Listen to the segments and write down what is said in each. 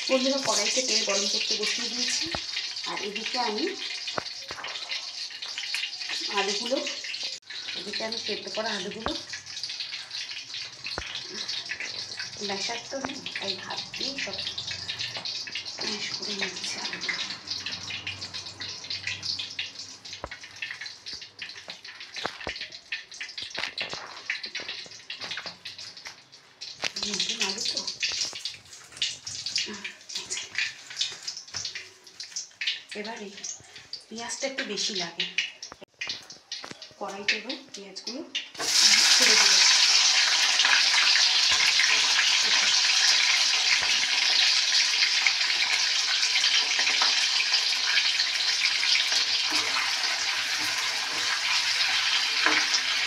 বন্ধুরা কড়াইতে তেল গরম করতে বসিয়ে দিয়েছি। আর এদিকে আমি সেদ্ধ করা আলুগুলো ম্যাশার তো নেই, তাই হাত দিয়ে সব ম্যাশ করে নিচ্ছি আলুগুলো। নতুন আলু তো এবারে পেঁয়াজটা একটু বেশি লাগে। কড়াইতে এবার পেঁয়াজগুলো ছেড়ে দিল।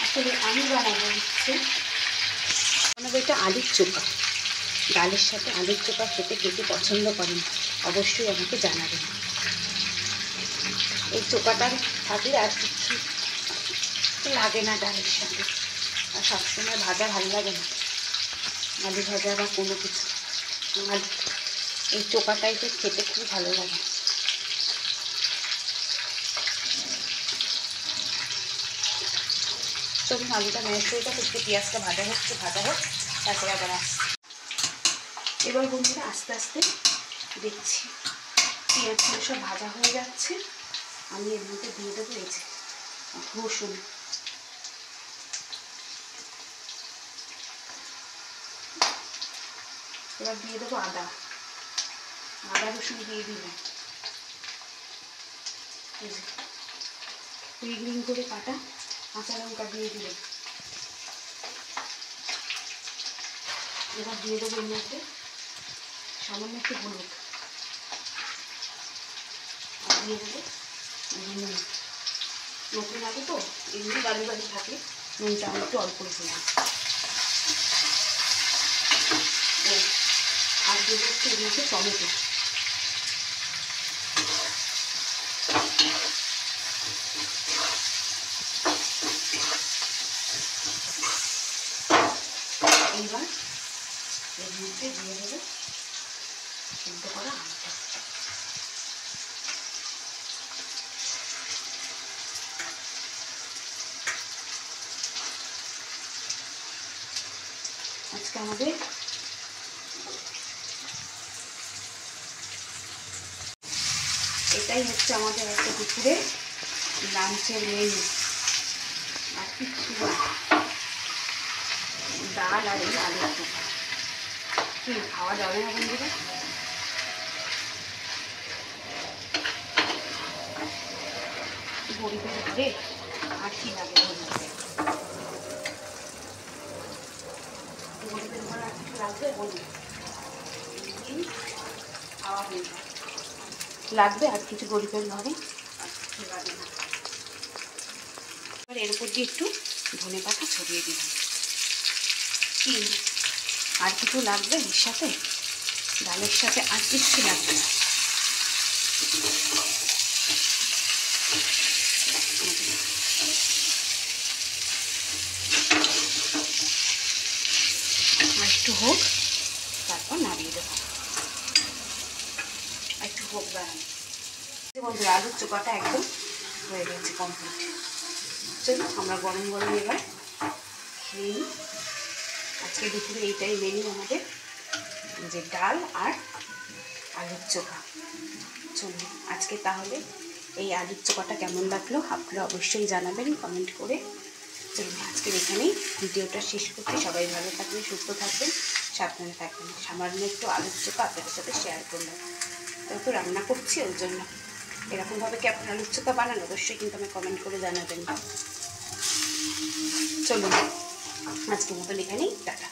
আসলে আমি বানাবো এটা আলুর চোখা। ডালের সাথে আলুর চোখা খেতে কে কে পছন্দ করেন অবশ্যই আমাকে জানাবেন। এই চোখাটা থাকলে আর কিছু লাগে না ডালের সাথে। আর সবসময় ভাজা ভালো লাগে না, আলু ভাজা বা কোনো কিছু। আর এই চোখাটাই তো খেতে খুব ভালো লাগে। তখন আলুটা ম্যাশ হয়ে যাবে, একটু পেঁয়াজটা ভাজা হোক, তারপরে আবার আসছে। এবার বন্ধুরা আস্তে আস্তে দেখছি পেঁয়াজগুলো সব ভাজা হয়ে যাচ্ছে। আমি এর মধ্যে দিয়ে দেবো এই যে রসুন। এবার দিয়ে দেবো আদা রসুন দিয়ে দিলাম। গ্রিন করে কাটা কাঁচা লঙ্কা দিয়ে দিলাম। এবার দিয়ে দেবো এর মধ্যে সামান্য একটু হলুদ, আর দিয়ে দেবো নুন। নতুন আলু তো এমনি বাড়ি থাকে, নুনটা আমি একটু অল্প দিলাম। আর দেবো একটু এর মধ্যে টমেটো। এইবার এর মধ্যে দিয়ে দেবো সিদ্ধ করা আলুটা। আজকে আমাদের এটাই হচ্ছে আমাদের একটা দুপুরে লাঞ্চের মেনু। আর কিছু না, ডাল আর এই আলুর চোখা। কি খাওয়া যাবে না বন্ধুরা? গরিবের ঘরে আর কি লাগে বন্ধুরা? গরিবের ঘরে আর কিছু লাগবে বলুন? খাওয়া হয়ে যায় লাগবে আর কিছু গরিবের ঘরে আর কিছু লাগে না। এবার এর উপর দিয়ে একটু ধনে পাতা ছড়িয়ে দিলাম। কি আর কিছু লাগবে এর সাথে? ডালের সাথে আর কিছু লাগবে না। একটু হোক, তারপর নাড়িয়ে দেবো। একটু হোক দাঁড়ান বন্ধুরা, আলুর চোখাটা একদম হয়ে গেছে কমপ্লিট। চলো আমরা গরম গরম এবার খেয়ে নিই। আজকে দুপুরে এইটাই মেনু আমাদের, যে ডাল আর আলুর চোখা। চলুন আজকে তাহলে এই আলুর চোখাটা কেমন লাগলো আপনারা অবশ্যই জানাবেন কমেন্ট করে। চলুন আজকের এখানেই ভিডিওটা শেষ করতে। সবাই ভালো থাকবেন, সুস্থ থাকবেন, সাবধানে থাকবেন। সামান্য একটু আলুর চোখা আপনাদের সাথে শেয়ার করলাম। তো রান্না করছি ওই জন্য। এরকমভাবে কি আপনারা আলুর চোখা বানান অবশ্যই কিন্তু আমি কমেন্ট করে জানাবেন। চলুন আজকের মতন এখানেই টাটা।